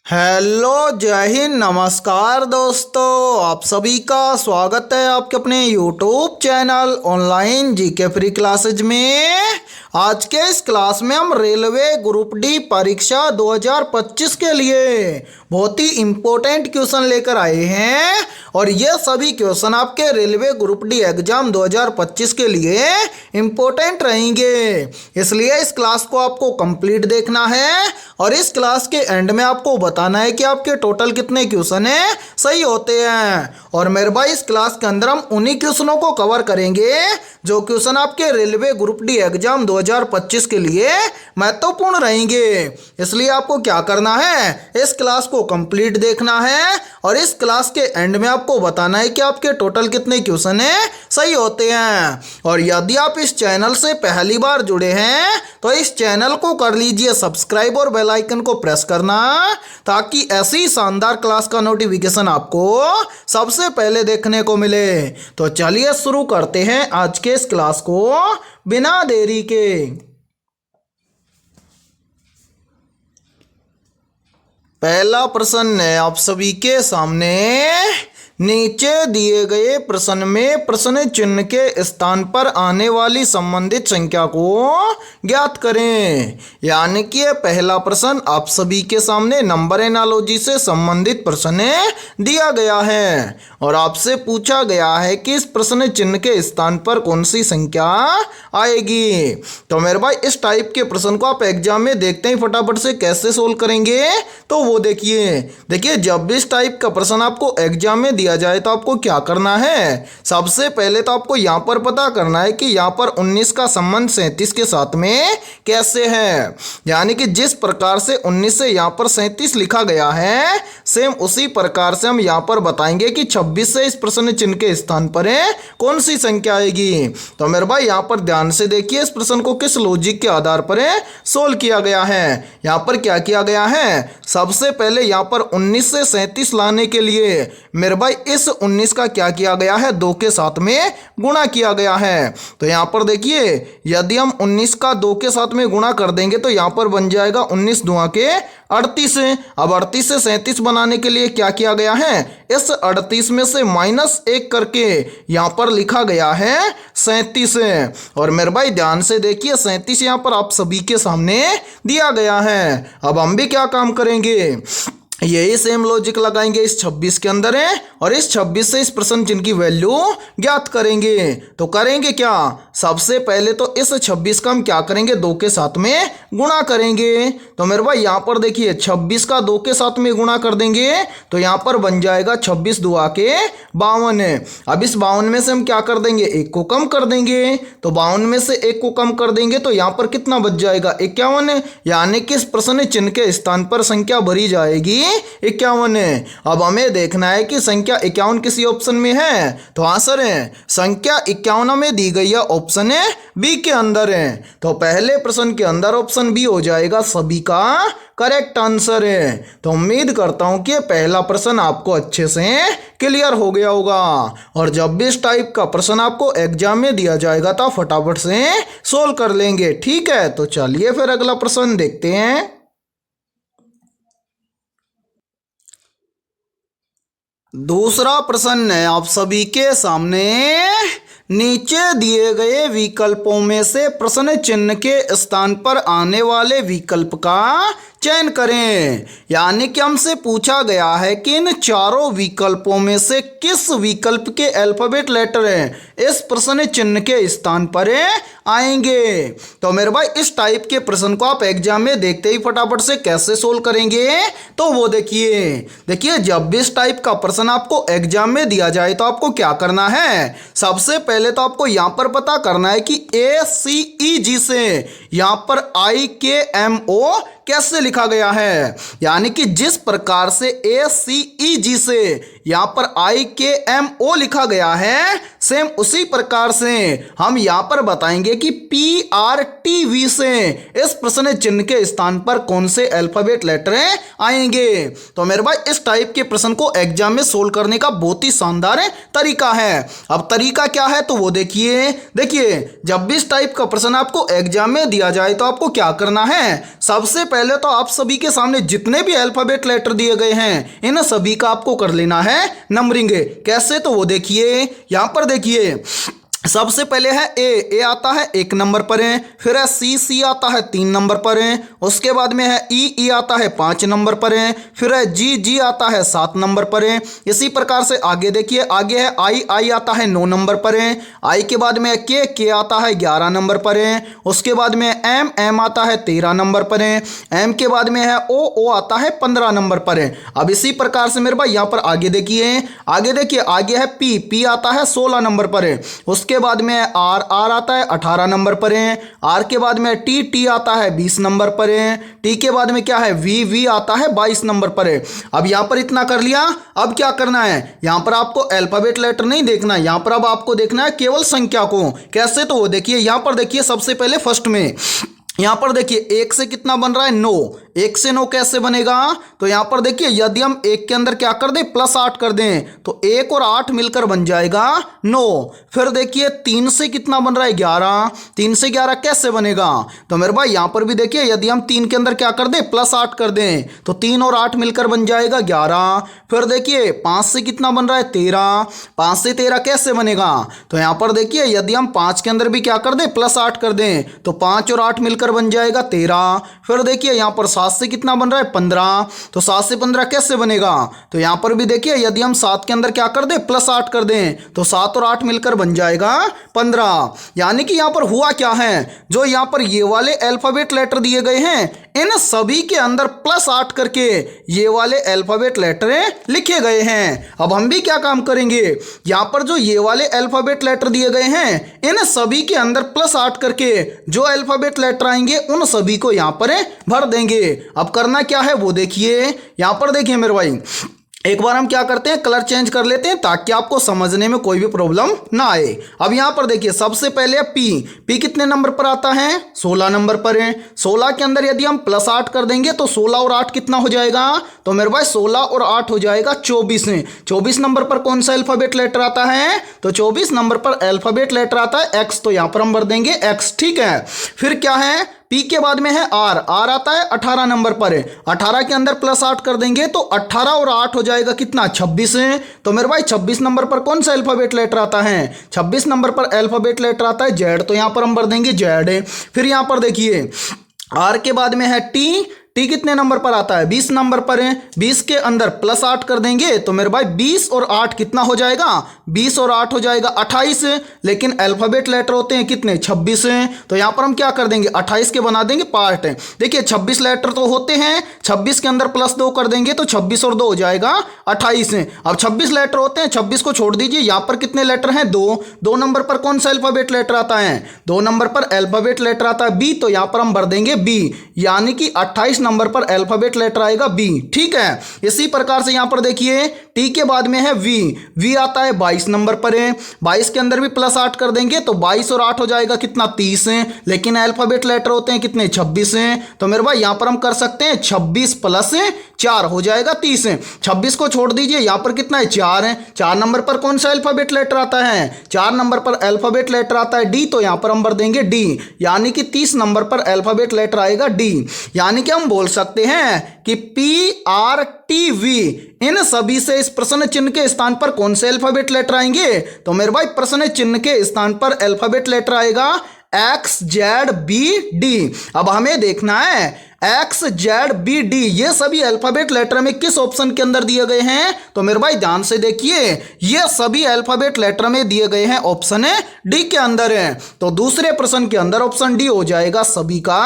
Hello, जय हिंद, नमस्कार दोस्तों। आप सभी का स्वागत है आपके अपने YouTube channel online GK free classes में। आज के इस क्लास में हम रेलवे ग्रुप डी परीक्षा 2025 के लिए बहुत ही इम्पोर्टेंट क्वेश्चन लेकर आए हैं और ये सभी क्वेश्चन आपके रेलवे ग्रुप डी एग्जाम 2025 के लिए इम्पोर्टेंट रहेंगे, इसलिए इस क्लास को आपको कंप्लीट देखना है और इस क्लास के एंड में आपको बताना है कि आपके टोटल कितने क्वेश्चन है सही होते हैं। और मेरे भाई इस क्लास के अंदर हम उन्हीं क्वेश्चनों को कवर करेंगे जो क्वेश्चन आपके रेलवे ग्रुप डी एग्जाम 2025 के लिए महत्वपूर्ण रहेंगे। इसलिए आपको क्या करना है, इस क्लास को कंप्लीट देखना है और इस क्लास के एंड में आपको बताना है कि आपके टोटल कितने क्वेश्चन है सही होते हैं। और यदि आप इस चैनल से पहली बार जुड़े हैं तो इस चैनल को कर लीजिए सब्सक्राइब और बेल आइकन को प्रेस करना, ताकि ऐसी शानदार क्लास का नोटिफिकेशन आपको सबसे पहले देखने को मिले। तो चलिए शुरू करते हैं आज के इस क्लास को बिना देरी के। पहला प्रश्न है आप सभी के सामने। नीचे दिए गए प्रश्न में प्रश्न चिन्ह के स्थान पर आने वाली संबंधित संख्या को ज्ञात करें। यानी कि यह पहला प्रश्न आप सभी के सामने नंबर एनालॉजी से संबंधित प्रश्न दिया गया है और आपसे पूछा गया है कि इस प्रश्न चिन्ह के स्थान पर कौन सी संख्या आएगी। तो मेरे भाई इस टाइप के प्रश्न को आप एग्जाम में देखते ही फटाफट से कैसे सोल्व करेंगे, तो वो देखिए जब भी इस टाइप का प्रश्न आपको एग्जाम में दिया जाए तो आपको क्या करना है, सबसे पहले तो आपको यहाँ पर पता करना है कि यहाँ पर 19 का संबंध 37 के साथ में कैसे है। यानी कि जिस प्रकार से 19 से यहाँ पर 37 लिखा गया है, सेम उसी प्रकार से हम यहाँ पर बताएंगे कि 26 से इस प्रश्न चिन्ह के स्थान पर कौन सी संख्या आएगी। तो मेरे भाई यहाँ पर ध्यान से देखिए इस प्रश्न को किस लॉजिक के आधार पर सोल्व किया गया है। यहाँ पर क्या किया गया है, सबसे पहले यहाँ पर 19 से 37 लाने के लिए मेरे भाई इस 19 का क्या किया गया है, 2 के साथ में गुणा किया गया है। तो यहाँ पर देखिए यदि हम 19 का 2 के साथ में गुणा कर देंगे तो यहाँ पर बन जाएगा 19 दूना के 38। अब 38 से 37 बनाने के लिए क्या किया गया है, इस 38 में से -1 करके यहाँ पर लिखा गया है 37। और मेरे भाई ध्यान से देखिए 37 यहाँ पर आप सभी के सामने दिया गया है। अब हम भी क्या काम करेंगे, यही सेम लॉजिक लगाएंगे इस 26 के अंदर है और इस 26 से इस प्रश्न चिन्ह की वैल्यू ज्ञात करेंगे। तो करेंगे क्या, सबसे पहले तो इस 26 का हम क्या करेंगे, 2 के साथ में गुणा करेंगे। तो मेरे भाई यहाँ पर देखिए 26 का 2 के साथ में गुणा कर देंगे तो यहाँ पर बन जाएगा 26 दुआ के 52। अब इस 52 में से हम क्या कर देंगे, 1 को कम कर देंगे। तो 52 में से 1 को कम कर देंगे तो यहाँ पर कितना बच जाएगा, 51। यानी कि इस प्रश्न चिन्ह के स्थान पर संख्या भरी जाएगी 51 है। अब हमें देखना है कि संख्या 51 किसी ऑप्शन में है, तो आंसर है संख्या 51 में दी गई है ऑप्शन है बी के अंदर है। तो पहले प्रश्न के अंदर ऑप्शन बी हो जाएगा सभी का करेक्ट आंसर है। तो उम्मीद करता हूं कि ये पहला प्रश्न आपको अच्छे से क्लियर हो गया होगा और जब भी इस टाइप का प्रश्न आपको एग्जाम में दिया जाएगा तो फटाफट से सोल्व कर लेंगे। ठीक है, तो चलिए फिर अगला प्रश्न देखते हैं। दूसरा प्रश्न है आप सभी के सामने। नीचे दिए गए विकल्पों में से प्रश्न चिन्ह के स्थान पर आने वाले विकल्प का चयन करें। यानी कि हमसे पूछा गया है कि इन चारों विकल्पों में से किस विकल्प के अल्फाबेट लेटर इस प्रश्न चिन्ह के स्थान पर आएंगे। तो मेरे भाई इस टाइप के प्रश्न को आप एग्जाम में देखते ही फटाफट से कैसे सोल्व करेंगे, तो वो देखिए जब भी इस टाइप का प्रश्न आपको एग्जाम में दिया जाए तो आपको क्या करना है, सबसे पहले तो आपको यहाँ पर पता करना है कि ACEG से यहाँ पर IKMO कैसे लिखा गया है। यानी कि जिस प्रकार से ACEG से यहाँ पर IKMO लिखा गया है, सेम उसी प्रकार से हम यहाँ पर बताएंगे कि PRTV से इस प्रश्न चिन्ह के स्थान पर कौन से अल्फाबेट लेटर आएंगे। तो मेरे भाई इस टाइप के प्रश्न को एग्जाम में सोल्व करने का बहुत ही शानदार तरीका है। अब तरीका क्या है तो वो देखिए जब भी इस टाइप का प्रश्न आपको एग्जाम में दिया जाए तो आपको क्या करना है, सबसे पहले तो आप सभी के सामने जितने भी अल्फाबेट लेटर दिए गए हैं इन सभी का आपको कर लेना है नंबरिंग। कैसे तो वो देखिए, यहां पर देखिए सबसे पहले है ए आता है 1 नंबर पर है, फिर है सी आता है 3 नंबर पर है, उसके बाद में है ई आता है 5 नंबर पर है, फिर है जी आता है 7 नंबर पर है। इसी प्रकार से आगे देखिए, आगे है आई आता है 9 नंबर पर है, आई के बाद में के आता है 11 नंबर पर है, उसके बाद में एम आता है 13 नंबर पर है, एम के बाद में है ओ आता है 15 नंबर पर है। अब इसी प्रकार से मेरे भाई यहाँ पर आगे देखिए आगे है पी आता है 16 नंबर पर है, उसके बाद में आर आता है 18 नंबर पर है, आर के बाद में टी आता है 20 नंबर पर है, टी के बाद में क्या है वी आता है 22 नंबर पर है। अब यहां पर इतना कर लिया, अब क्या करना है, यहां पर आपको अल्फाबेट लेटर नहीं देखना है, यहां पर अब आपको देखना है केवल संख्या को। कैसे तो वो देखिए, यहां पर देखिए सबसे पहले फर्स्ट में यहां पर देखिए 1 से कितना बन रहा है 9, 1 से 9 कैसे बनेगा, तो यहां पर देखिए यदि हम 1 के अंदर क्या कर दें +8 कर दें तो 1 और 8 मिलकर बन जाएगा 9। फिर देखिए 3 से कितना बन रहा है 11, 3 से 11 कैसे बनेगा, तो मेरे भाई यहां पर भी देखिए यदि हम 3 के अंदर क्या कर दें +8 कर दें तो 3 और 8 मिलकर बन जाएगा 11। फिर देखिए 5 से कितना बन रहा है 13, 5 से 13 कैसे बनेगा, तो यहां पर देखिए यदि हम 5 के अंदर भी क्या कर दें +8 कर दें तो 5 और 8 मिलकर बन जाएगा 13। फिर देखिए यहां पर 7 से कितना बन रहा है 15, तो 7 से 15 कैसे बनेगा, तो यहां पर भी देखिए यदि हम 7 के अंदर क्या कर दें +8 कर दें तो 7 और 8 मिलकर बन जाएगा 15। यानी कि यहां पर हुआ क्या है, जो यहां पर ये वाले अल्फाबेट लेटर दिए गए हैं इन सभी के अंदर +8 करके ये वाले अल्फाबेट लेटर लिखे गए हैं। अब हम भी क्या काम करेंगे, यहां पर जो ये वाले अल्फाबेट लेटर दिए गए हैं इन सभी के अंदर +8 करके जो अल्फाबेट लेटर आएंगे उन सभी को यहां पर भर देंगे। अब करना क्या है वो देखिए, यहां पर देखिए मेरे भाई एक बार हम क्या करते हैं कलर चेंज कर लेते हैं ताकि आपको समझने में कोई भी प्रॉब्लम ना आए। अब यहां पर देखिए सबसे पहले पी कितने नंबर पर आता है 16 नंबर पर है, 16 के अंदर यदि हम +8 कर देंगे तो 16 और 8 कितना हो जाएगा, तो मेरे भाई 16 और 8 हो जाएगा 24। 24 नंबर पर कौन सा अल्फाबेट लेटर आता है, तो 24 नंबर पर अल्फाबेट लेटर आता है एक्स, तो यहां पर हम भर देंगे एक्स। ठीक है, फिर क्या है पी के बाद में है आर आता है 18 नंबर पर है, 18 के अंदर +8 कर देंगे तो 18 और 8 हो जाएगा कितना 26 है। तो मेरे भाई 26 नंबर पर कौन सा अल्फाबेट लेटर आता है, 26 नंबर पर अल्फाबेट लेटर आता है जेड, तो यहां पर हम भर देंगे जेड। फिर यहां पर देखिए आर के बाद में है टी कितने नंबर पर आता है 20 नंबर पर है, 20 के अंदर +8 कर देंगे तो मेरे भाई 20 और 8 कितना हो जाएगा, 20 और 8 हो जाएगा 28। लेकिन अल्फाबेट लेटर होते हैं कितने 26 हैं, तो यहां पर हम क्या कर देंगे 28 के बना देंगे पार्ट। देखिए 26 लेटर तो होते हैं, 26 के अंदर +2 कर देंगे तो 26 और 2 हो जाएगा 28। अब 26 लेटर होते हैं, 26 को छोड़ दीजिए, यहां पर कितने लेटर हैं 2 नंबर पर कौन सा अल्फाबेट लेटर आता है, 2 नंबर पर अल्फाबेट लेटर आता है बी, तो यहां पर हम भर देंगे बी, यानी कि 28 नंबर पर अल्फाबेट लेटर आएगा बी। ठीक है, इसी प्रकार से यहां पर देखिए टी के बाद में है वी आता है 22 नंबर पर है, 22 के अंदर भी +8 कर देंगे तो 22 और 8 हो जाएगा कितना 30 है, लेकिन अल्फाबेट लेटर होते हैं कितने 26 हैं, तो मेरे भाई यहां पर हम कर सकते हैं 26 + 4 हो जाएगा 30। 26 को छोड़ दीजिए, यहां पर कितना है 4 है, 4 नंबर पर कौन सा अल्फाबेट लेटर आता है, 4 नंबर पर अल्फाबेट लेटर आता है डी, तो यहां पर हम भर देंगे डी, यानी कि 30 नंबर पर अल्फाबेट लेटर आएगा डी। यानी कि हम बोल सकते हैं कि PRTV इन सभी से इस प्रश्न चिन्ह के स्थान पर कौन से अल्फाबेट लेटर आएंगे, तो मेरे भाई प्रश्न चिन्ह के स्थान पर अल्फाबेट लेटर आएगा XZBD। अब हमें देखना है XZBD ये सभी अल्फाबेट लेटर में किस ऑप्शन के अंदर दिए गए हैं, तो मेरे भाई ध्यान से देखिए ये सभी अल्फाबेट लेटर में दिए गए हैं ऑप्शन डी के अंदर है, तो दूसरे प्रश्न के अंदर ऑप्शन डी हो जाएगा सभी का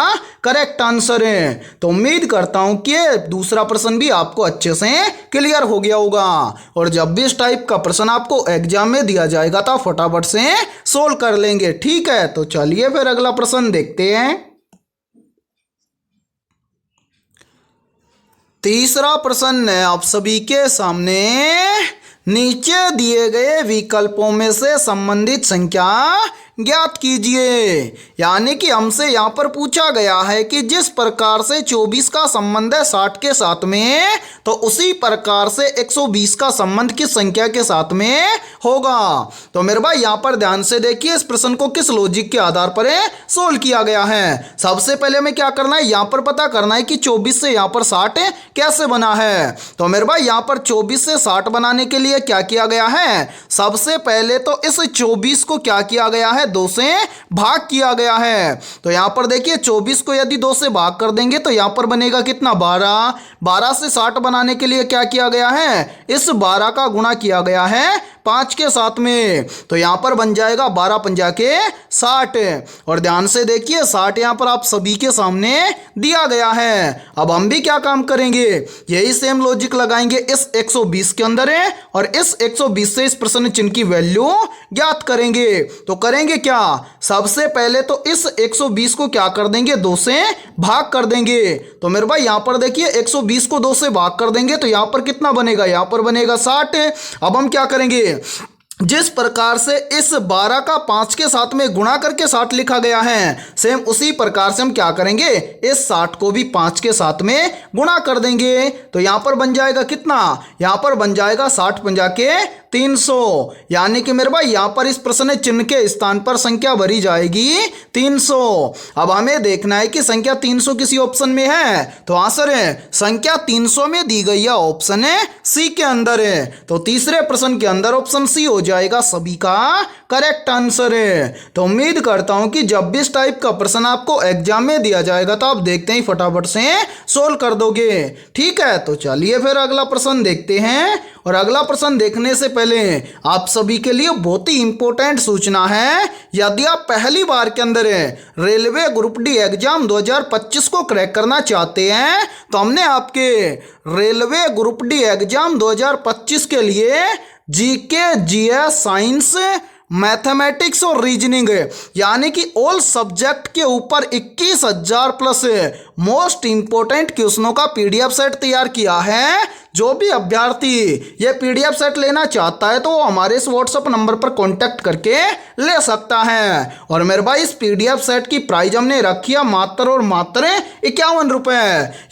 करेक्ट आंसर है। तो उम्मीद करता हूं कि दूसरा प्रश्न भी आपको अच्छे से क्लियर हो गया होगा, और जब भी इस टाइप का प्रश्न आपको एग्जाम में दिया जाएगा तो फटाफट से सोल्व कर लेंगे। ठीक है, तो चलिए फिर अगला प्रश्न देखते हैं। तीसरा प्रश्न है आप सभी के सामने नीचे दिए गए विकल्पों में से संबंधित संख्या ज्ञात कीजिए। यानी कि हमसे यहाँ पर पूछा गया है कि जिस प्रकार से 24 का संबंध है 60 के साथ में, तो उसी प्रकार से 120 का संबंध किस संख्या के साथ में होगा। तो मेरे भाई यहाँ पर ध्यान से देखिए, इस प्रश्न को किस लॉजिक के आधार पर सोल्व किया गया है। सबसे पहले हमें क्या करना है, यहाँ पर पता करना है कि 24 से यहाँ पर 60 कैसे बना है। तो मेरे भाई यहाँ पर 24 से 60 बनाने के लिए क्या किया गया है, सबसे पहले तो इस 24 को क्या किया गया है, 2 से भाग किया गया है। तो यहां पर देखिए 24 को यदि 2 से भाग कर देंगे तो यहां पर बनेगा कितना, 12। 12 से 60 बनाने के लिए क्या किया गया है, इस 12 का गुणा किया गया है 5 के साथ में। तो यहां पर बन जाएगा 12 पंजा के 60। और ध्यान से देखिए 60 यहां पर आप सभी के सामने दिया गया है। अब हम भी क्या काम करेंगे, यही सेम लॉजिक लगाएंगे इस 120 के अंदर है, और इस 120 से इस प्रश्न चिन्ह की वैल्यू ज्ञात करेंगे। तो करेंगे क्या, सबसे पहले तो इस 120 को क्या कर देंगे, 2 से भाग कर देंगे। तो मेरे भाई यहां पर देखिए 120 को 2 से भाग कर देंगे तो यहां पर कितना बनेगा, यहां पर बनेगा 60। अब हम क्या करेंगे, जिस प्रकार से इस 12 का 5 के साथ में गुणा करके 60 लिखा गया है, सेम उसी प्रकार से हम क्या करेंगे, इस 60 को भी 5 के साथ में गुणा कर देंगे। तो यहां पर बन जाएगा कितना, यहां पर बन जाएगा 60 पंजा के 300। यानी कि मेरे भाई यहां पर इस प्रश्न चिन्ह के स्थान पर संख्या भरी जाएगी 300। अब हमें देखना है कि संख्या 300 किसी ऑप्शन में है। तो आंसर है संख्या 300 में दी गई है, ऑप्शन है सी के अंदर है। तो तीसरे प्रश्न के अंदर ऑप्शन सी हो जाएगा सभी का करेक्ट आंसर है। तो उम्मीद करता हूं कि जब भी इस टाइप का प्रश्न आपको एग्जाम में दिया जाएगा तो आप देखते ही फटाफट से सोल्व कर दोगे। ठीक है, तो चलिए फिर अगला प्रश्न देखते हैं। और अगला प्रश्न देखने से पहले आप सभी के लिए बहुत ही इंपॉर्टेंट सूचना है, यदि आप पहली बार के अंदर रेलवे ग्रुप डी एग्जाम 2025 को क्रैक करना चाहते हैं तो हमने आपके रेलवे ग्रुप डी एग्जाम 2025 के लिए जीके, जीएस, साइंस, मैथमेटिक्स और रीजनिंग यानी कि ऑल सब्जेक्ट के ऊपर 21,000 प्लस मोस्ट इंपोर्टेंट क्वेश्चनों का पीडीएफ सेट तैयार किया है। जो भी अभ्यर्थी ये पीडीएफ सेट लेना चाहता है तो वो हमारे इस व्हाट्सएप नंबर पर कांटेक्ट करके ले सकता है। और मेरे भाई इस पीडीएफ सेट की प्राइस हमने रखी है मात्र और मात्र 51 रुपए,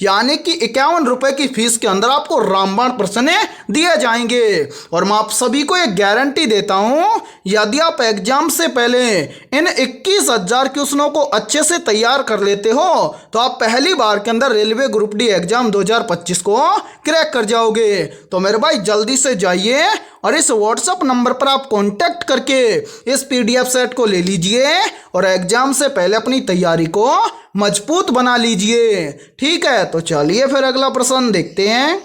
यानी कि 51 रुपए की फीस के अंदर आपको रामबाण प्रश्न दिए जाएंगे। और मैं आप सभी को एक गारंटी देता हूं, यदि आप एग्जाम से पहले इन 21,000 क्वेश्चनों को अच्छे से तैयार कर लेते हो तो आप पहली बार के अंदर रेलवे ग्रुप डी एग्जाम 2025 को क्रैक कर जाओगे। तो मेरे भाई जल्दी से जाइए और इस व्हाट्सएप नंबर पर आप कांटेक्ट करके इस पीडीएफ सेट को ले लीजिए और एग्जाम से पहले अपनी तैयारी को मजबूत बना लीजिए। ठीक है, तो चलिए फिर अगला प्रश्न देखते हैं।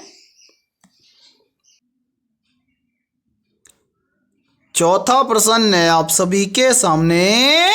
चौथा प्रश्न है आप सभी के सामने,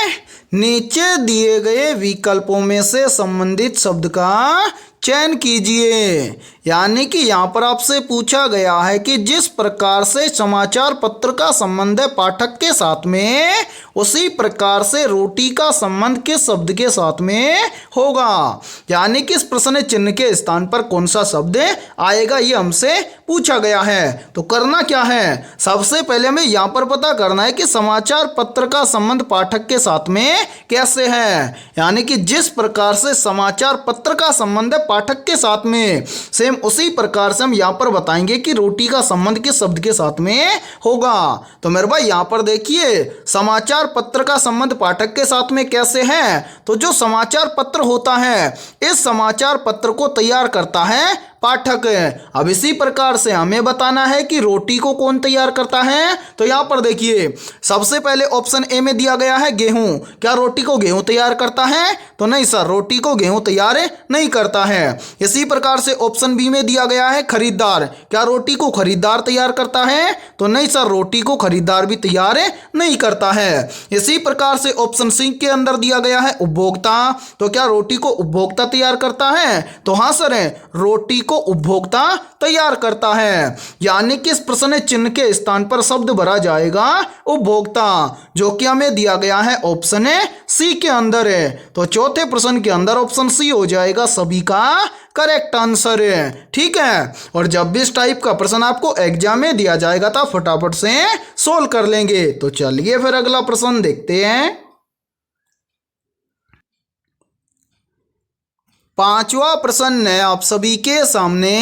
नीचे दिए गए विकल्पों में से संबंधित शब्द का चयन कीजिए। यानी कि यहाँ पर आपसे पूछा गया है कि जिस प्रकार से समाचार पत्र का संबंध है पाठक के साथ में, उसी प्रकार से रोटी का संबंध किस शब्द के साथ में होगा। यानी कि इस प्रश्न चिन्ह के स्थान पर कौन सा शब्द आएगा ये हमसे पूछा गया है। तो करना क्या है, सबसे पहले हमें यहाँ पर पता करना है कि समाचार पत्र का संबंध पाठक के साथ में कैसे है। यानी कि जिस प्रकार से समाचार पत्र का संबंध है पाठक के साथ में, सेम उसी प्रकार से हम यहाँ पर बताएंगे कि रोटी का संबंध किस शब्द के साथ में होगा। तो मेरे भाई यहाँ पर देखिए समाचार पत्र का संबंध पाठक के साथ में कैसे है। तो जो समाचार पत्र होता है, इस समाचार पत्र को तैयार करता है पाठक। अब इसी प्रकार से हमें बताना है कि रोटी को कौन तैयार करता है। तो यहां पर देखिए सबसे पहले ऑप्शन ए में दिया गया है गेहूं। क्या रोटी को गेहूं तैयार करता है? तो नहीं सर, रोटी को गेहूं तैयार नहीं करता है। इसी प्रकार से ऑप्शन बी में दिया गया है खरीदार। क्या रोटी को खरीदार तैयार करता है? तो नहीं सर, रोटी को खरीदार भी तैयार नहीं करता है। इसी प्रकार से ऑप्शन सी के अंदर दिया गया है उपभोक्ता। तो क्या रोटी को उपभोक्ता तैयार करता है? तो हाँ सर, रोटी को उपभोक्ता तैयार करता है। यानी कि इस प्रश्न चिन्ह के स्थान पर शब्द भरा जाएगा उपभोक्ता, जो कि हमें दिया गया है ऑप्शन सी के अंदर है। तो चौथे प्रश्न के अंदर ऑप्शन सी हो जाएगा सभी का करेक्ट आंसर है। ठीक है, और जब भी इस टाइप का प्रश्न आपको एग्जाम में दिया जाएगा तो फटाफट से सोल्व कर लेंगे। तो चलिए फिर अगला प्रश्न देखते हैं। पांचवा प्रश्न है आप सभी के सामने।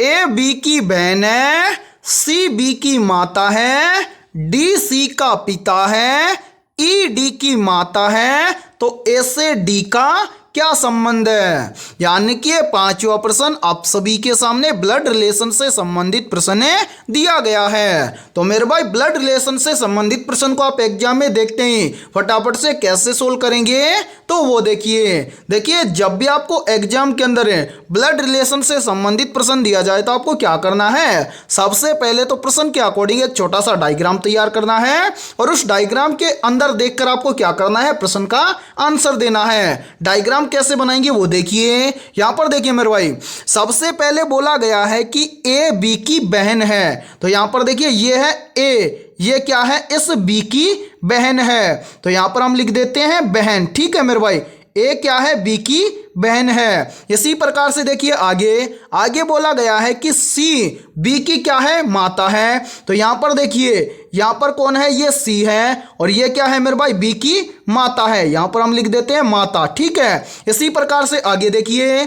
ए बी की बहन है, सी बी की माता है, डी सी का पिता है, ई डी की माता है, तो ए से डी का क्या संबंध है। यानी कि ये पांचवा प्रश्न आप सभी के सामने ब्लड रिलेशन से संबंधित प्रश्न दिया गया है। तो मेरे भाई ब्लड रिलेशन से संबंधित प्रश्न को आप एग्जाम में देखते ही फटाफट से कैसे सोल्व करेंगे, तो वो देखिए जब भी आपको एग्जाम के अंदर ब्लड रिलेशन से संबंधित प्रश्न दिया जाए तो आपको क्या करना है, सबसे पहले तो प्रश्न के अकॉर्डिंग एक छोटा सा डायग्राम तैयार करना है और उस डायग्राम के अंदर देखकर आपको क्या करना है, प्रश्न का आंसर देना है। डायग्राम कैसे बनाएंगे वो देखिए। यहां पर देखिए मेरे भाई, सबसे पहले बोला गया है कि ए बी की बहन है, तो यहां पर देखिए ये है ए, ये क्या है, इस बी की बहन है, तो यहां पर हम लिख देते हैं बहन। ठीक है मेरे भाई, ए क्या है, बी की बहन है। इसी प्रकार से देखिए आगे बोला गया है कि सी बी की क्या है, माता है, तो यहां पर देखिए यहां पर कौन है, ये सी है और ये क्या है मेरे भाई, बी की माता है, यहां पर हम लिख देते हैं माता। ठीक है, इसी प्रकार से आगे देखिए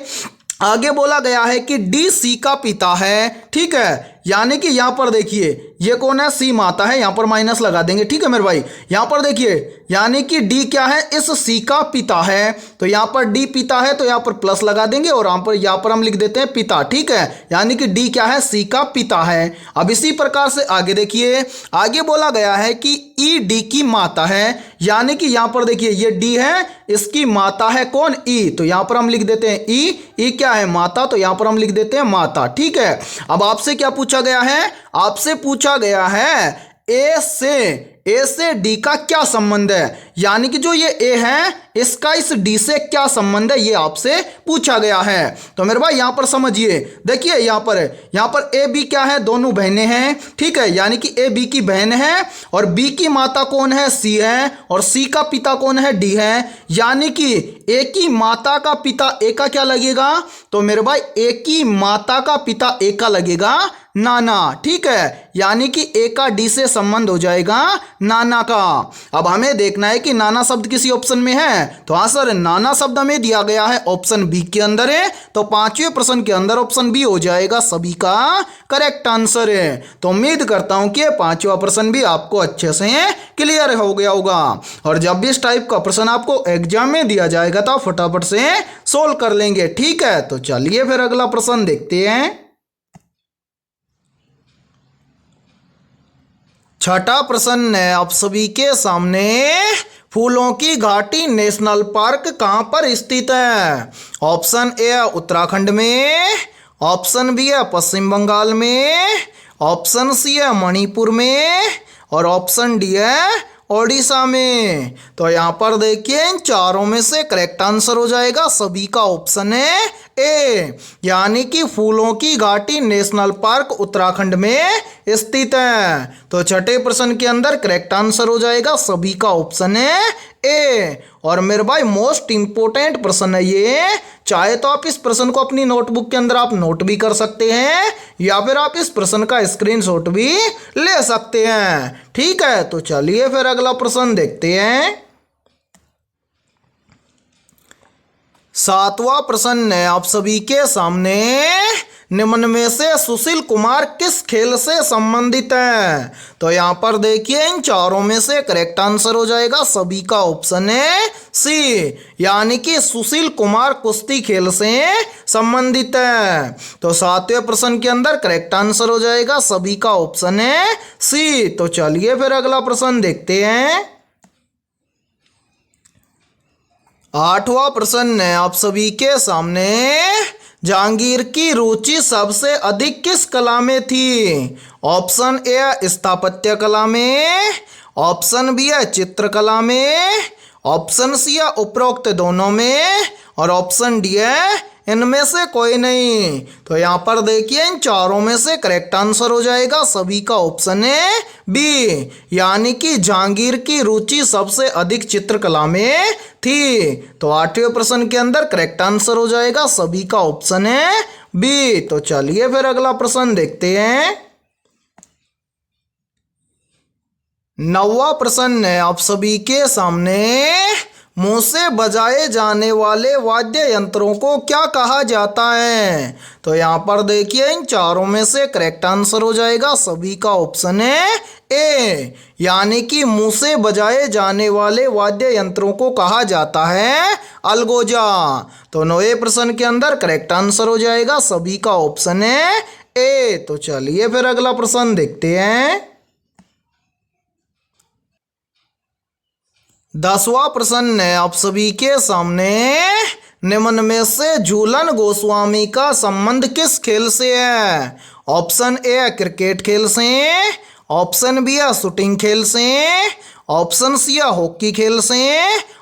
आगे बोला गया है कि डी सी का पिता है। ठीक है, यानी कि यहां पर देखिए ये कौन है, सी माता है, यहां पर माइनस लगा देंगे। ठीक है मेरे भाई, यहां पर देखिए यानी कि डी क्या है, इस सी का पिता है, तो यहां पर डी पिता है तो यहां पर प्लस लगा देंगे और यहां पर हम लिख देते हैं पिता। ठीक है, यानी कि डी क्या है, सी का पिता है। अब इसी प्रकार से आगे देखिए आगे बोला गया है कि ई डी की माता है, यानी कि यहां पर देखिए ये डी है, इसकी माता है कौन, ई, तो यहां पर हम लिख देते हैं ई क्या है, माता, तो यहां पर हम लिख देते हैं माता। ठीक है, अब आपसे क्या पूछा गया है, आपसे पूछा गया है ए से डी का क्या संबंध है, यानी कि जो ये ए है इसका इस डी से क्या संबंध है, ये आपसे पूछा गया है। तो मेरे भाई यहां पर समझिए, देखिए यहां पर ए बी क्या है, दोनों बहनें हैं। ठीक है, यानी कि ए बी की बहन है और बी की माता कौन है, सी है, और सी का पिता कौन है, डी है, यानी कि ए की माता का पिता ए का क्या लगेगा, तो मेरे भाई ए की माता का पिता ए का लगेगा नाना। ठीक है, यानी कि ए का डी से संबंध हो जाएगा नाना का। अब हमें देखना है कि नाना शब्द किसी ऑप्शन में है, तो हाँ सर नाना शब्द हमें दिया गया है ऑप्शन बी के अंदर है, तो पांचवें प्रश्न के अंदर ऑप्शन बी हो जाएगा सभी का करेक्ट आंसर है। तो उम्मीद करता हूं कि पांचवा प्रश्न भी आपको अच्छे से क्लियर हो गया होगा, और जब भी इस टाइप का प्रश्न आपको एग्जाम में दिया जाएगा तो फटाफट से सोल्व कर लेंगे। ठीक है, तो चलिए फिर अगला प्रश्न देखते हैं। छठा प्रश्न है आप सभी के सामने, फूलों की घाटी नेशनल पार्क कहां पर स्थित है। ऑप्शन ए है उत्तराखंड में, ऑप्शन बी है पश्चिम बंगाल में, ऑप्शन सी है मणिपुर में, और ऑप्शन डी है ओडिशा में। तो यहां पर देखिए इन चारों में से करेक्ट आंसर हो जाएगा सभी का ऑप्शन है ए, यानी कि फूलों की घाटी नेशनल पार्क उत्तराखंड में स्थित है। तो छठे प्रश्न के अंदर करेक्ट आंसर हो जाएगा सभी का ऑप्शन है ए। और मेरे भाई मोस्ट इंपोर्टेंट प्रश्न है ये, चाहे तो आप इस प्रश्न को अपनी नोटबुक के अंदर आप नोट भी कर सकते हैं या फिर आप इस प्रश्न का स्क्रीनशॉट भी ले सकते हैं। ठीक है, तो चलिए फिर अगला प्रश्न देखते हैं। सातवां प्रश्न है आप सभी के सामने, निम्न में से सुशील कुमार किस खेल से संबंधित है। तो यहां पर देखिए इन चारों में से करेक्ट आंसर हो जाएगा सभी का ऑप्शन है सी, यानी कि सुशील कुमार कुश्ती खेल से संबंधित है। तो सातवें प्रश्न के अंदर करेक्ट आंसर हो जाएगा सभी का ऑप्शन है सी। तो चलिए फिर अगला प्रश्न देखते हैं। आठवां प्रश्न है आप सभी के सामने, जहांगीर की रुचि सबसे अधिक किस कला में थी। ऑप्शन ए स्थापत्य कला में, ऑप्शन बी है चित्रकला में, ऑप्शन सी है उपरोक्त दोनों में और ऑप्शन डी है इनमें से कोई नहीं। तो यहाँ पर देखिए इन चारों में से करेक्ट आंसर हो जाएगा सभी का ऑप्शन है बी, यानी कि जहांगीर की रुचि सबसे अधिक चित्रकला में थी। तो 8वें प्रश्न के अंदर करेक्ट आंसर हो जाएगा सभी का ऑप्शन है बी। तो चलिए फिर अगला प्रश्न देखते हैं। 9वां प्रश्न है आप सभी के सामने, मुंह से बजाए जाने वाले वाद्य यंत्रों को क्या कहा जाता है? तो यहाँ पर देखिए इन चारों में से करेक्ट आंसर हो जाएगा सभी का ऑप्शन है ए, यानी कि मुंह से बजाए जाने वाले वाद्य यंत्रों को कहा जाता है अलगोजा। तो 9वें प्रश्न के अंदर करेक्ट आंसर हो जाएगा सभी का ऑप्शन है ए। तो चलिए फिर अगला प्रश्न देखते हैं। 10वां प्रश्न है आप सभी के सामने, निम्न में से झूलन गोस्वामी का संबंध किस खेल से है? ऑप्शन ए है क्रिकेट खेल से, ऑप्शन बी है शूटिंग खेल से, ऑप्शन सी है हॉकी खेल से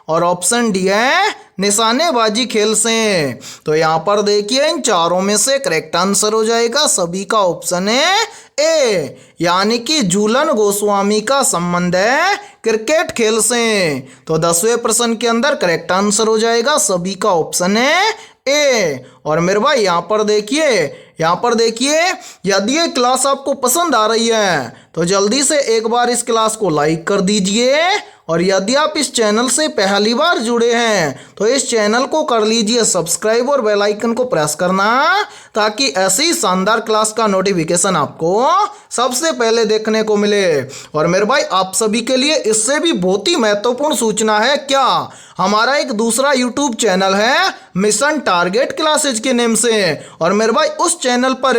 और ऑप्शन डी है निशानेबाजी खेल से। तो यहाँ पर देखिए इन चारों में से करेक्ट आंसर हो जाएगा सभी का ऑप्शन है ए, यानी कि झूलन गोस्वामी का संबंध है क्रिकेट खेल से। तो 10वें प्रश्न के अंदर करेक्ट आंसर हो जाएगा सभी का ऑप्शन है ए। और मेरे भाई यहाँ पर देखिए यदि ये क्लास आपको पसंद आ रही है तो जल्दी से एक बार इस क्लास को लाइक कर दीजिए, और यदि आप इस चैनल से पहली बार जुड़े हैं तो इस चैनल को कर लीजिए सब्सक्राइब और बेल आइकन को प्रेस करना, ताकि ऐसी शानदार क्लास का नोटिफिकेशन आपको सबसे पहले देखने को मिले। और मेरे भाई आप सभी के लिए इससे भी बहुत ही महत्वपूर्ण सूचना है, क्या हमारा एक दूसरा यूट्यूब चैनल है मिशन टारगेट क्लासेज के नेम से, और मेरे भाई उस चैनल पर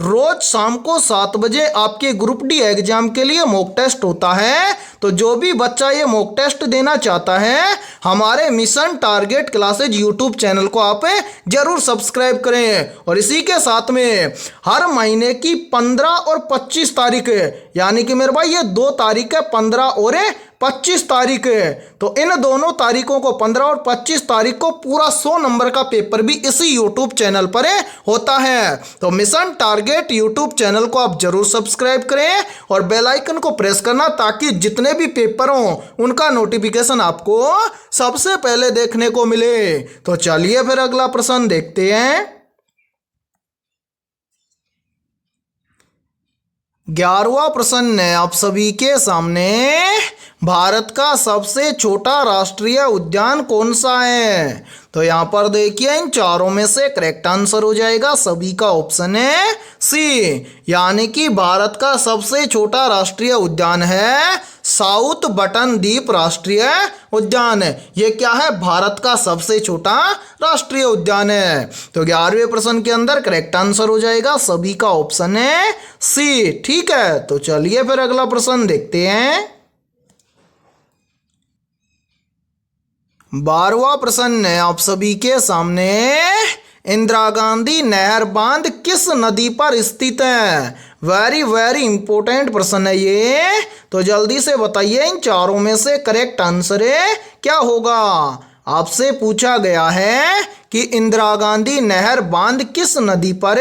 रोज शाम को 7 बजे आपके ग्रुप डी एग्जाम के लिए मॉक टेस्ट होता है। तो जो भी बच्चा ये मॉक टेस्ट देना चाहता है हमारे mission target classes YouTube channel को आप जरूर सब्सक्राइब करें। और इसी के साथ में हर महीने की 15 और 25 तारीख, यानी कि मेरे भाई ये 2 तारीख है, 15 और 25 तारीख है, तो इन दोनों तारीखों को 15 और 25 तारीख को पूरा 100 नंबर का पेपर भी इसी यूट्यूब चैनल पर होता है। तो मिशन टारगेट यूट्यूब चैनल को आप जरूर सब्सक्राइब करें और बेल आइकन को प्रेस करना, ताकि जितने भी पेपर हों उनका नोटिफिकेशन आपको सबसे पहले देखने को मिले। तो चलिए फिर अगला प्रश्न देखते हैं। 11वां प्रश्न है आप सभी के सामने, भारत का सबसे छोटा राष्ट्रीय उद्यान कौन सा है? तो यहाँ पर देखिए इन चारों में से करेक्ट आंसर हो जाएगा सभी का ऑप्शन है सी, यानी कि भारत का सबसे छोटा राष्ट्रीय उद्यान है साउथ बटन द्वीप राष्ट्रीय उद्यान। ये क्या है? भारत का सबसे छोटा राष्ट्रीय उद्यान है। तो 11वें प्रश्न के अंदर करेक्ट आंसर हो जाएगा सभी का ऑप्शन है सी। ठीक है, तो चलिए फिर अगला प्रश्न देखते हैं। 12वां प्रश्न है आप सभी के सामने, इंदिरा गांधी नहर बांध किस नदी पर स्थित है? वेरी इंपॉर्टेंट प्रश्न है ये, तो जल्दी से बताइए इन चारों में से करेक्ट आंसर क्या होगा। आपसे पूछा गया है कि इंदिरा गांधी नहर बांध किस नदी पर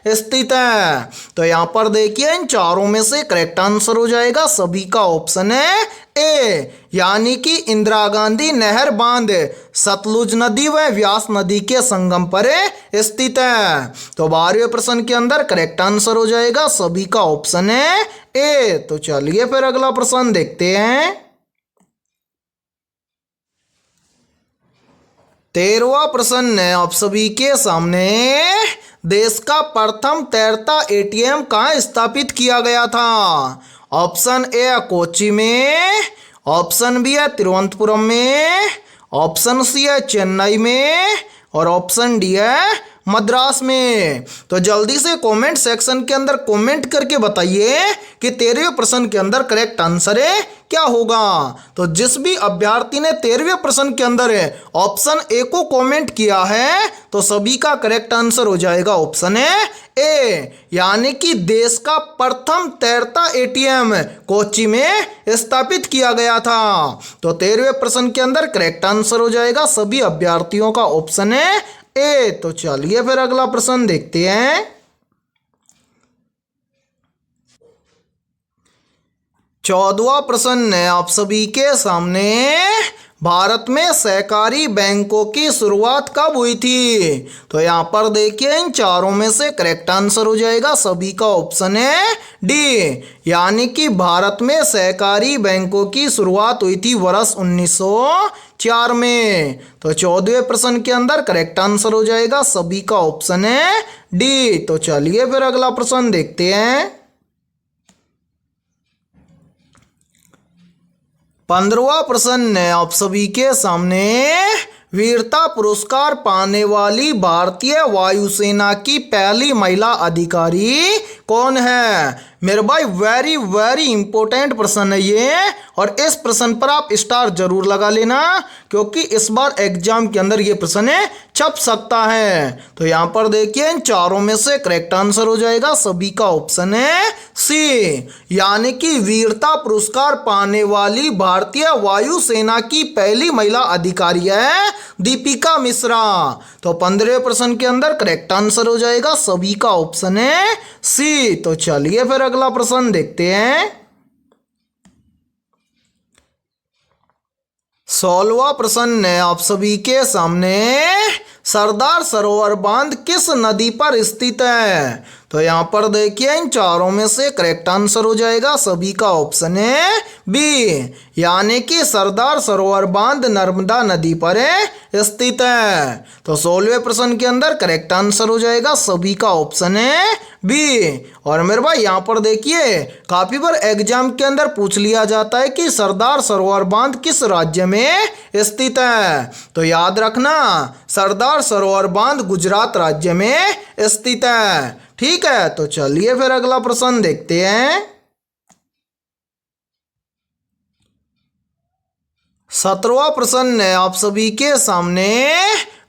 स्थित है। तो यहाँ पर देखिए इन चारों में से करेक्ट आंसर हो जाएगा सभी का ऑप्शन है ए, यानी कि इंदिरा गांधी नहर बांध सतलुज नदी व व्यास नदी के संगम पर स्थित है। तो 12वें प्रश्न के अंदर करेक्ट आंसर हो जाएगा सभी का ऑप्शन है ए। तो चलिए फिर अगला प्रश्न देखते हैं। 13वां प्रश्न है आप सभी के सामने, देश का प्रथम तैरता एटीएम कहाँ स्थापित किया गया था? ऑप्शन ए है कोच्चि में, ऑप्शन बी है तिरुवनंतपुरम में, ऑप्शन सी है चेन्नई में और ऑप्शन डी है मद्रास में। तो जल्दी से कमेंट सेक्शन के अंदर कमेंट करके बताइए कि 13वें प्रश्न के अंदर करेक्ट आंसर है क्या होगा। तो जिस भी अभ्यर्थी ने 13वें प्रश्न के अंदर ऑप्शन ए को कमेंट किया है तो सभी का करेक्ट आंसर हो जाएगा ऑप्शन ए, यानी कि देश का प्रथम तैरता एटीएम कोच्चि में स्थापित किया गया था। तो 13वें प्रश्न के अंदर करेक्ट आंसर हो जाएगा सभी अभ्यर्थियों का ऑप्शन है ए। तो चलिए फिर अगला प्रश्न देखते हैं। 14वां प्रश्न है आप सभी के सामने, भारत में सहकारी बैंकों की शुरुआत कब हुई थी। तो यहाँ पर देखिए इन चारों में से करेक्ट आंसर हो जाएगा सभी का ऑप्शन है डी, यानी कि भारत में सहकारी बैंकों की शुरुआत हुई थी वर्ष 1904 में। तो 14वें प्रश्न के अंदर करेक्ट आंसर हो जाएगा सभी का ऑप्शन है डी। तो चलिए फिर अगला प्रश्न देखते हैं। 15वां प्रश्न है आप सभी के सामने, वीरता पुरस्कार पाने वाली भारतीय वायुसेना की पहली महिला अधिकारी कौन है। मेरे भाई वेरी वेरी इंपॉर्टेंट प्रश्न है ये, और इस प्रश्न पर आप स्टार जरूर लगा लेना क्योंकि इस बार एग्जाम के अंदर ये प्रश्न छप सकता है। तो यहाँ पर देखिए इन चारों में से करेक्ट आंसर हो जाएगा सभी का ऑप्शन है सी, यानी कि वीरता पुरस्कार पाने वाली भारतीय वायुसेना की पहली महिला अधिकारी है दीपिका मिश्रा। तो 15वें प्रश्न के अंदर करेक्ट आंसर हो जाएगा सभी का ऑप्शन है सी। तो चलिए फिर अगला प्रश्न देखते हैं। 16वां प्रश्न है आप सभी के सामने, सरदार सरोवर बांध किस नदी पर स्थित है। तो यहाँ पर देखिए इन चारों में से करेक्ट आंसर हो जाएगा सभी का ऑप्शन है बी, यानी कि सरदार सरोवर बांध नर्मदा नदी पर स्थित है। तो 16वें प्रश्न के अंदर करेक्ट आंसर हो जाएगा सभी का ऑप्शन है बी। और मेरे भाई यहाँ पर देखिए काफी बार एग्जाम के अंदर पूछ लिया जाता है कि सरदार सरोवर बांध किस राज्य में स्थित है। तो याद रखना सरदार सरोवर बांध गुजरात राज्य में स्थित है। ठीक है, तो चलिए फिर अगला प्रश्न देखते हैं। 17वां प्रश्न है आप सभी के सामने,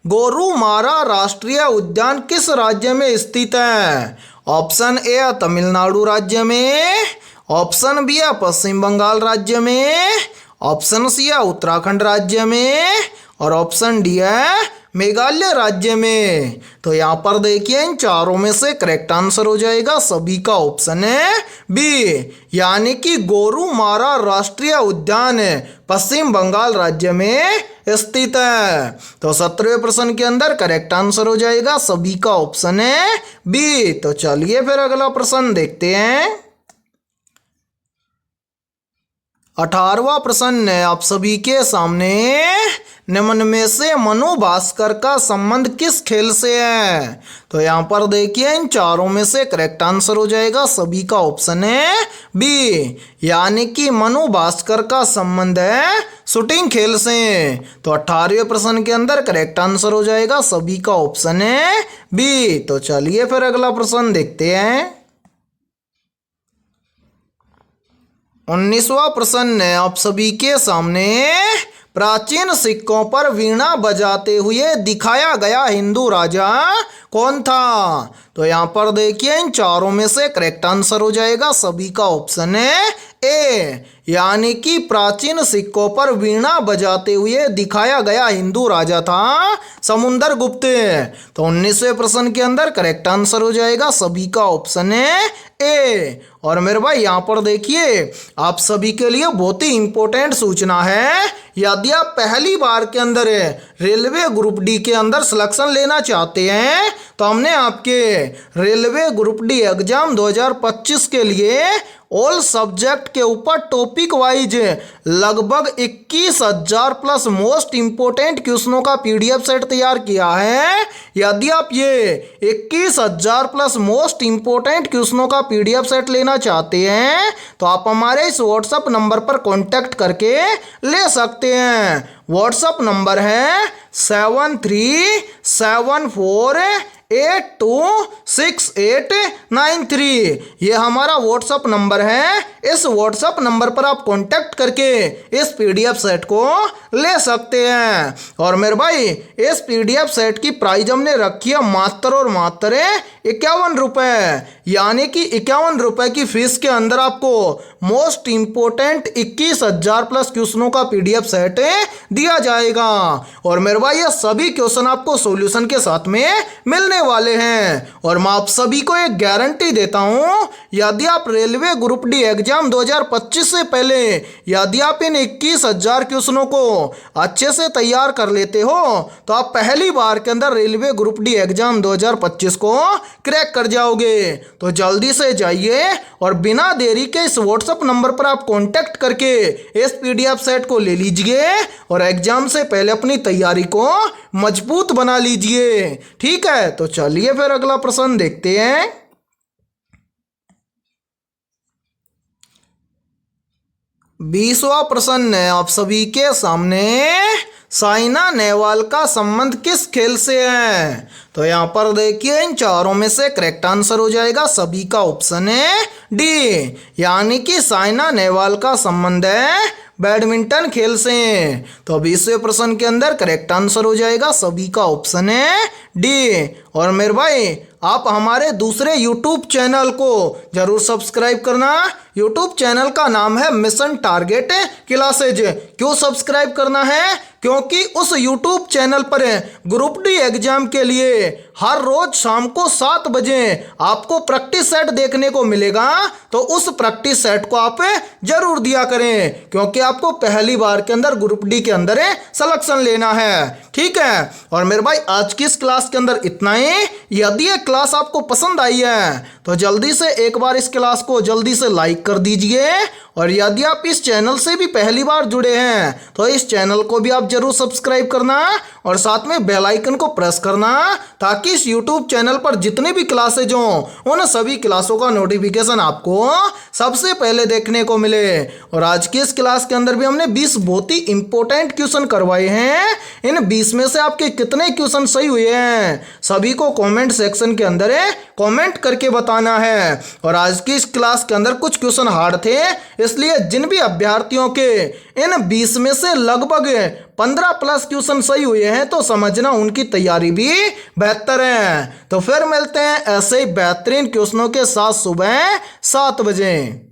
गोरुमारा राष्ट्रीय उद्यान किस राज्य में स्थित है। ऑप्शन ए तमिलनाडु राज्य में, ऑप्शन बी है पश्चिम बंगाल राज्य में, ऑप्शन सी है उत्तराखंड राज्य में, और ऑप्शन डी है मेघालय राज्य में। तो यहाँ पर देखिए इन चारों में से करेक्ट आंसर हो जाएगा सभी का ऑप्शन है बी, यानी कि गोरुमारा राष्ट्रीय उद्यान पश्चिम बंगाल राज्य में स्थित है। तो 17वें प्रश्न के अंदर करेक्ट आंसर हो जाएगा सभी का ऑप्शन है बी। तो चलिए फिर अगला प्रश्न देखते हैं। 18वां प्रश्न है आप सभी के सामने, निम्न में से मनु भास्कर का संबंध किस खेल से है। तो यहाँ पर देखिए इन चारों में से करेक्ट आंसर हो जाएगा सभी का ऑप्शन है बी, यानी कि मनु भास्कर का संबंध है शूटिंग खेल से। तो 18वें प्रश्न के अंदर करेक्ट आंसर हो जाएगा सभी का ऑप्शन है बी। तो चलिए फिर अगला प्रश्न देखते हैं। 19वां प्रश्न है आप सभी के सामने, प्राचीन सिक्कों पर वीणा बजाते हुए दिखाया गया हिंदू राजा कौन था। तो यहाँ पर देखिए इन चारों में से करेक्ट आंसर हो जाएगा सभी का ऑप्शन है ए, यानी कि प्राचीन सिक्कों पर वीणा बजाते हुए दिखाया गया हिंदू राजा था समुंदर गुप्त। तो 19वें प्रश्न के अंदर करेक्ट आंसर हो जाएगा सभी का ऑप्शन है ए। और मेरे भाई यहाँ पर देखिए आप सभी के लिए बहुत ही इंपॉर्टेंट सूचना है, यदि आप पहली बार के अंदर रेलवे ग्रुप डी के अंदर सिलेक्शन लेना चाहते हैं तो हमने आपके रेलवे ग्रुप डी एग्जाम 2025 के लिए ऑल सब्जेक्ट के ऊपर टॉपिक वाइज लगभग 21,000 प्लस मोस्ट इंपोर्टेंट क्वेश्चनों का पीडीएफ सेट तैयार किया है। यदि आप ये 21,000 प्लस मोस्ट इंपोर्टेंट क्वेश्चनों का पीडीएफ सेट लेना चाहते हैं तो आप हमारे इस व्हाट्सएप नंबर पर कांटेक्ट करके ले सकते हैं। व्हाट्सएप नंबर है 7374 826893। ये हमारा व्हाट्सअप नंबर है। इस व्हाट्सअप नंबर पर आप कांटेक्ट करके इस पीडीएफ सेट को ले सकते हैं। और मेरे भाई इस पीडीएफ सेट की प्राइस हमने रखी है मात्र और मात्र 51 रुपये, यानी कि 51 रुपये की फीस के अंदर आपको मोस्ट इंपोर्टेंट 21,000 प्लस क्वेश्चनों का पीडीएफ सेट दिया जाएगा। और मेरे भाई ये सभी क्वेश्चन आपको सॉल्यूशन के साथ में मिलने वाले हैं। और मैं आप सभी को एक गारंटी देता हूं, यदि आप रेलवे ग्रुप डी एग्जाम 2025 से पहले यदि आप इन 21,000 क्वेश्चनों को अच्छे से तैयार कर लेते हो तो आप पहली बार के अंदर रेलवे ग्रुप डी एग्जाम 2025 को क्रैक कर जाओगे। तो जल्दी से जाइए और बिना देरी के इस व्हाट्सएप नंबर पर आप कांटेक्ट करके इस पीडीएफ सेट को ले लीजिए और एग्जाम से पहले अपनी तैयारी को मजबूत बना लीजिए। ठीक है, तो चलिए फिर अगला प्रश्न देखते हैं। 20वां प्रश्न है आप सभी के सामने, साइना नेहवाल का संबंध किस खेल से है? तो यहाँ पर देखिए इन चारों में से करेक्ट आंसर हो जाएगा सभी का ऑप्शन है डी, यानी कि साइना नेहवाल का संबंध है बैडमिंटन खेल से। तो 20वें प्रश्न के अंदर करेक्ट आंसर हो जाएगा सभी का ऑप्शन है डी। और मेरे भाई आप हमारे दूसरे यूट्यूब चैनल को जरूर सब्सक्राइब करना। यूट्यूब चैनल का नाम है मिशन टारगेट क्लासेज। क्यों सब्सक्राइब करना है? क्योंकि उस यूट्यूब चैनल पर ग्रुप डी एग्जाम के लिए हर रोज शाम को 7 बजे आपको प्रैक्टिस सेट देखने को मिलेगा। तो उस प्रैक्टिस सेट को आप जरूर दिया करें, क्योंकि आपको पहली बार के अंदर ग्रुप डी के अंदर सिलेक्शन लेना है। ठीक है, और मेरे भाई आज की इस क्लास के अंदर इतना ही। यदि ये क्लास आपको पसंद आई है तो जल्दी से एक बार इस क्लास को जल्दी से लाइक कर दीजिए। और यदि आप इस चैनल से भी पहली बार जुड़े हैं तो इस चैनल को भी आप जरूर सब्सक्राइब करना और साथ में बेल आइकन को प्रेस करना, ताकि इस यूट्यूब चैनल पर जितने भी क्लासेज हों उन सभी क्लासों का नोटिफिकेशन आपको सबसे पहले देखने को मिले। और आज की इस क्लास के अंदर भी हमने 20 बहुत ही इंपॉर्टेंट क्वेश्चन करवाए हैं। इन 20 में से आपके कितने क्वेश्चन सही हुए हैं सभी को कमेंट सेक्शन के अंदर कमेंट करके बताना है। और आज की इस क्लास के अंदर कुछ क्वेश्चन हार्ड थे, इसलिए जिन भी अभ्यर्थियों के इन 20 में से लगभग 15 प्लस क्वेश्चन सही हुए हैं तो समझना उनकी तैयारी भी बेहतर है। तो फिर मिलते हैं ऐसे ही बेहतरीन क्वेश्चनों के साथ सुबह 7 बजे।